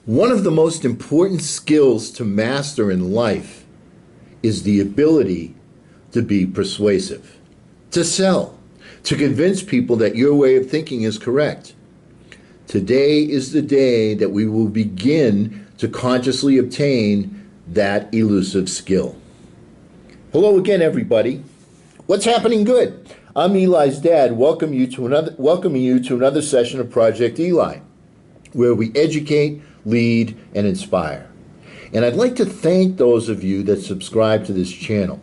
One of the most important skills to master in life is the ability to be persuasive, to sell, to convince people that your way of thinking is correct. Today is the day that we will begin to consciously obtain that elusive skill. Hello again, everybody. What's happening good? I'm Eli's dad, welcoming you to another session of Project Eli, where we educate, lead, and inspire. And I'd like to thank those of you that subscribe to this channel.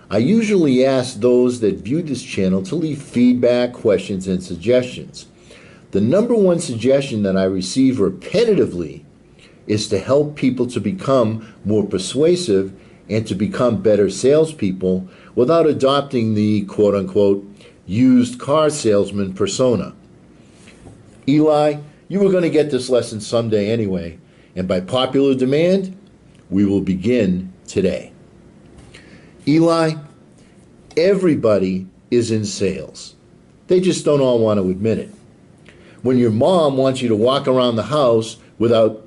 I usually ask those that view this channel to leave feedback, questions, and suggestions. The number one suggestion that I receive repetitively is to help people to become more persuasive and to become better salespeople without adopting the quote-unquote used car salesman persona. Eli, you were going to get this lesson someday anyway, and by popular demand, we will begin today. Eli, everybody is in sales. They just don't all want to admit it. When your mom wants you to walk around the house without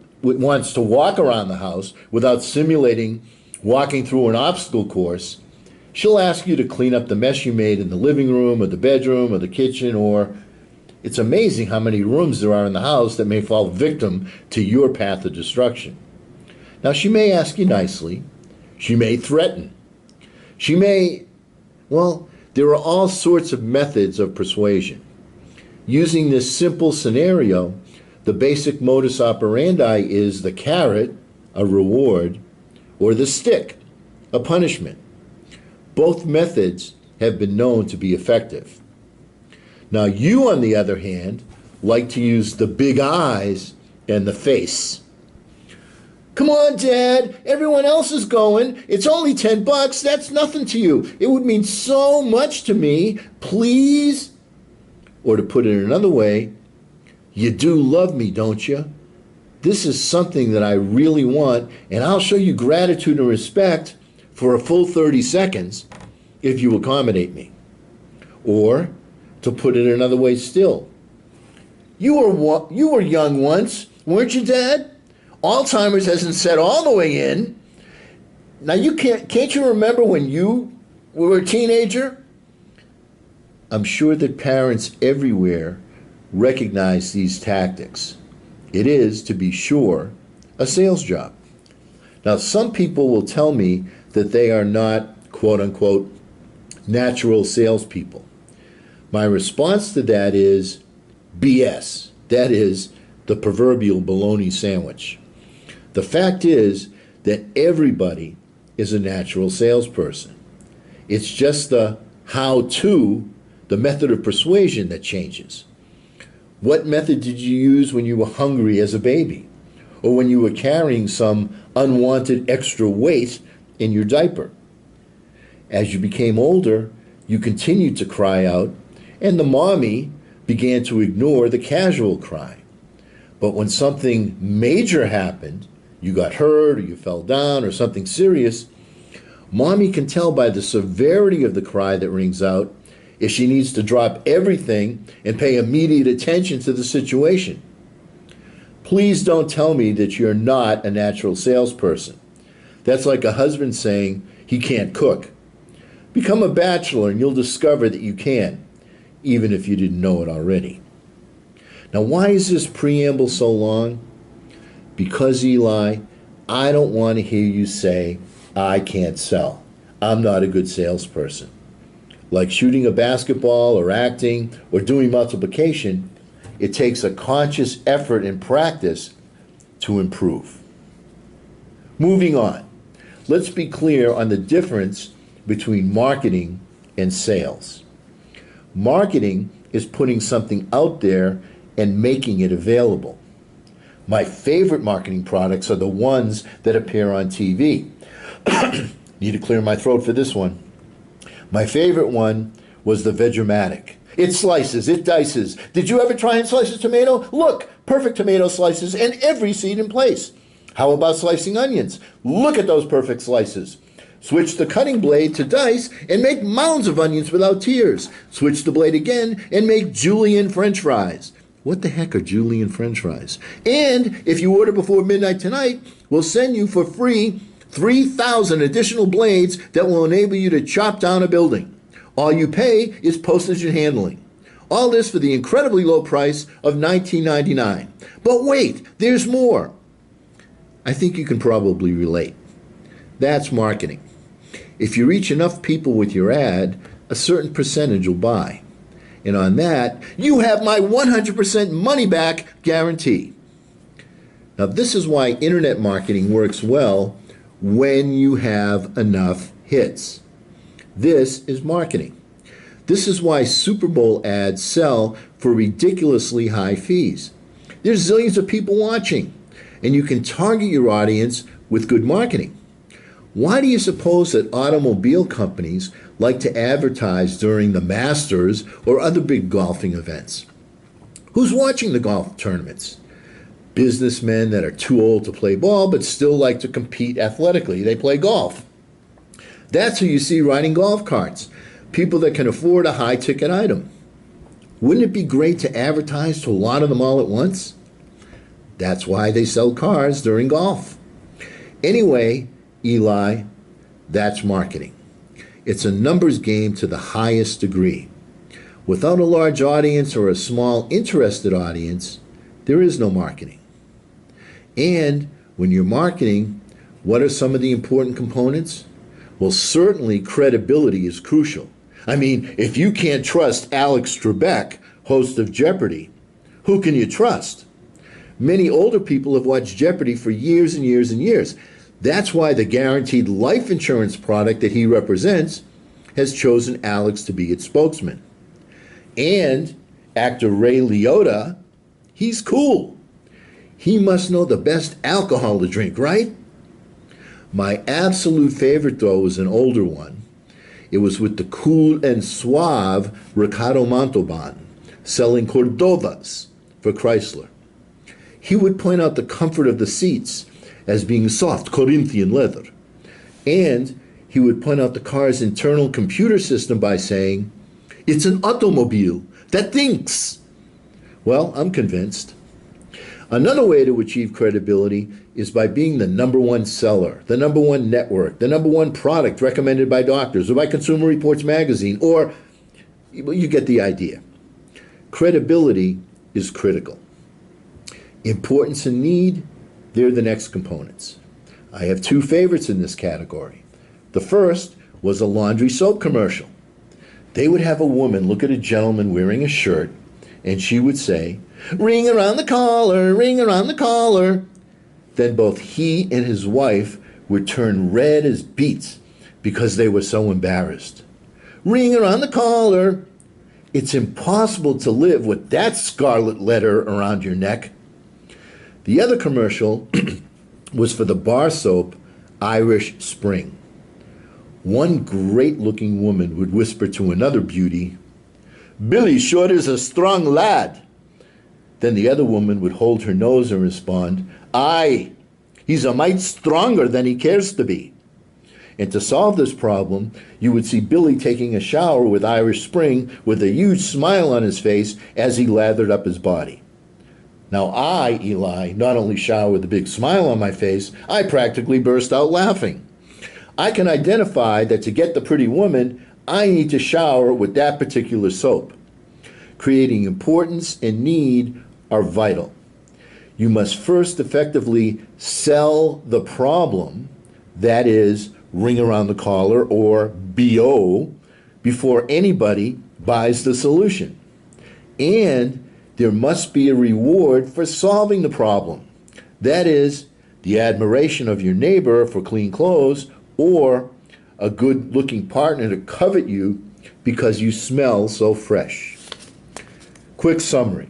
simulating walking through an obstacle course, she'll ask you to clean up the mess you made in the living room or the bedroom or the kitchen, or it's amazing how many rooms there are in the house that may fall victim to your path of destruction. Now, she may ask you nicely. She may threaten. There are all sorts of methods of persuasion. Using this simple scenario, the basic modus operandi is the carrot, a reward, or the stick, a punishment. Both methods have been known to be effective. Now, you, on the other hand, like to use the big eyes and the face. Come on, Dad, everyone else is going. It's only $10. That's nothing to you. It would mean so much to me. Please. Or to put it another way, you do love me, don't you? This is something that I really want, and I'll show you gratitude and respect for a full 30 seconds if you accommodate me. Or, to put it another way still, you were young once, weren't you, Dad? Alzheimer's hasn't set all the way in. Now, can't you remember when you were a teenager? I'm sure that parents everywhere recognize these tactics. It is, to be sure, a sales job. Now, some people will tell me that they are not, quote-unquote, natural salespeople. My response to that is BS. That is the proverbial baloney sandwich. The fact is that everybody is a natural salesperson. It's just the how-to, the method of persuasion that changes. What method did you use when you were hungry as a baby? Or when you were carrying some unwanted extra weight in your diaper? As you became older, you continued to cry out, and the mommy began to ignore the casual cry. But when something major happened, you got hurt or you fell down or something serious, mommy can tell by the severity of the cry that rings out if she needs to drop everything and pay immediate attention to the situation. Please don't tell me that you're not a natural salesperson. That's like a husband saying he can't cook. Become a bachelor and you'll discover that you can, even if you didn't know it already. Now, why is this preamble so long? Because, Eli, I don't want to hear you say, I can't sell. I'm not a good salesperson. Like shooting a basketball or acting or doing multiplication, it takes a conscious effort and practice to improve. Moving on, let's be clear on the difference between marketing and sales. Marketing is putting something out there and making it available. My favorite marketing products are the ones that appear on TV. Need to clear my throat for this one. My favorite one was the Vegematic. It slices, it dices. Did you ever try and slice a tomato? Look, perfect tomato slices and every seed in place. How about slicing onions? Look at those perfect slices. Switch the cutting blade to dice and make mounds of onions without tears. Switch the blade again and make julienne French fries. What the heck are Julian French fries? And if you order before midnight tonight, we'll send you for free 3,000 additional blades that will enable you to chop down a building. All you pay is postage and handling. All this for the incredibly low price of $19.99. But wait, there's more. I think you can probably relate. That's marketing. If you reach enough people with your ad, a certain percentage will buy. And on that, you have my 100% money back guarantee. Now, this is why internet marketing works well when you have enough hits. This is marketing. This is why Super Bowl ads sell for ridiculously high fees. There's zillions of people watching, and you can target your audience with good marketing. Why do you suppose that automobile companies like to advertise during the Masters or other big golfing events? Who's watching the golf tournaments? Businessmen that are too old to play ball but still like to compete athletically. They play golf. That's who you see riding golf carts. People that can afford a high-ticket item. Wouldn't it be great to advertise to a lot of them all at once? That's why they sell cars during golf. Anyway, Eli, that's marketing. It's a numbers game to the highest degree. Without a large audience or a small interested audience, there is no marketing. And when you're marketing, what are some of the important components? Well, certainly credibility is crucial. I mean, if you can't trust Alex Trebek, host of Jeopardy, who can you trust? Many older people have watched Jeopardy for years and years and years. That's why the guaranteed life insurance product that he represents has chosen Alex to be its spokesman. And actor Ray Liotta, he's cool. He must know the best alcohol to drink, right? My absolute favorite, though, was an older one. It was with the cool and suave Ricardo Montalban selling Cordovas for Chrysler. He would point out the comfort of the seats as being soft Corinthian leather. And he would point out the car's internal computer system by saying, "It's an automobile that thinks." Well, I'm convinced. Another way to achieve credibility is by being the number one seller, the number one network, the number one product recommended by doctors or by Consumer Reports magazine, or you get the idea. Credibility is critical. Importance and need, they're the next components. I have two favorites in this category. The first was a laundry soap commercial. They would have a woman look at a gentleman wearing a shirt, and she would say, "Ring around the collar, ring around the collar." Then both he and his wife would turn red as beets because they were so embarrassed. Ring around the collar. It's impossible to live with that scarlet letter around your neck. The other commercial was for the bar soap Irish Spring. One great-looking woman would whisper to another beauty, "Billy sure is a strong lad." Then the other woman would hold her nose and respond, "Aye, he's a mite stronger than he cares to be." And to solve this problem, you would see Billy taking a shower with Irish Spring with a huge smile on his face as he lathered up his body. Now I, Eli, not only shower with a big smile on my face, I practically burst out laughing. I can identify that to get the pretty woman, I need to shower with that particular soap. Creating importance and need are vital. You must first effectively sell the problem, that is, ring around the collar or BO, before anybody buys the solution. And there must be a reward for solving the problem. That is, the admiration of your neighbor for clean clothes or a good-looking partner to covet you because you smell so fresh. Quick summary.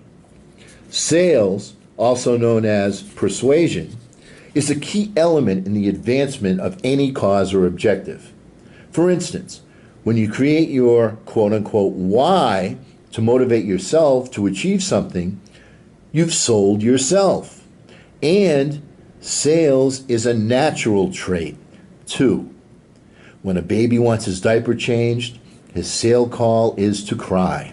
Sales, also known as persuasion, is a key element in the advancement of any cause or objective. For instance, when you create your quote-unquote why to motivate yourself to achieve something, you've sold yourself. And sales is a natural trait, too. When a baby wants his diaper changed, his sale call is to cry.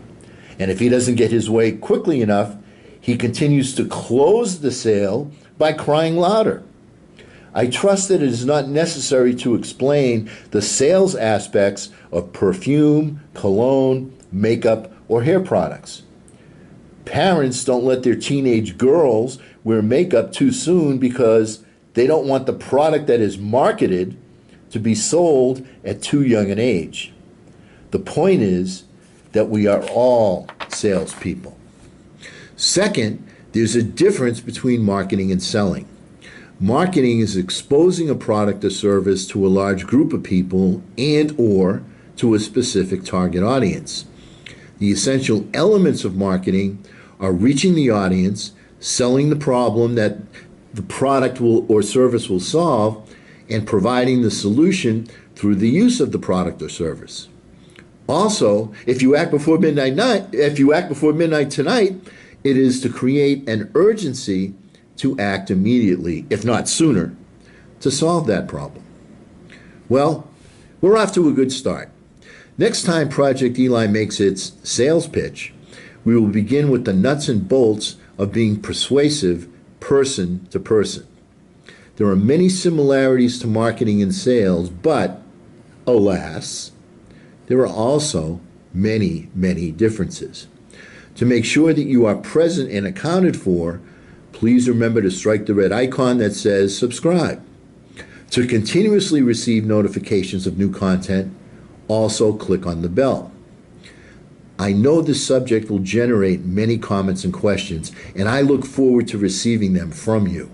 And if he doesn't get his way quickly enough, He continues to close the sale by crying louder. I trust that it is not necessary to explain the sales aspects of perfume, cologne, makeup, or hair products. Parents don't let their teenage girls wear makeup too soon because they don't want the product that is marketed to be sold at too young an age. The point is that we are all salespeople. Second, there's a difference between marketing and selling. Marketing is exposing a product or service to a large group of people and or to a specific target audience. The essential elements of marketing are reaching the audience, selling the problem that the product will or service will solve, and providing the solution through the use of the product or service. Also, if you act before midnight tonight, it is to create an urgency to act immediately, if not sooner, to solve that problem. Well, we're off to a good start. Next time Project Eli makes its sales pitch, we will begin with the nuts and bolts of being persuasive person to person. There are many similarities to marketing and sales, but alas, there are also many, many differences. To make sure that you are present and accounted for, please remember to strike the red icon that says subscribe. To continuously receive notifications of new content, also click on the bell. I know this subject will generate many comments and questions, and I look forward to receiving them from you.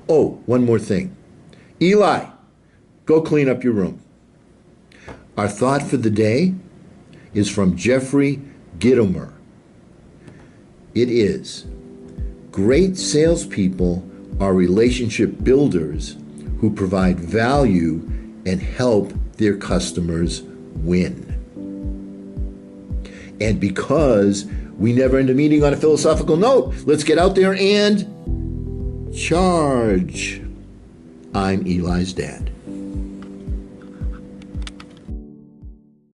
Oh, one more thing. Eli, go clean up your room. Our thought for the day is from Jeffrey Gitomer. It is, great salespeople are relationship builders who provide value and help their customers win. And because we never end a meeting on a philosophical note, let's get out there and charge. I'm Eli's dad.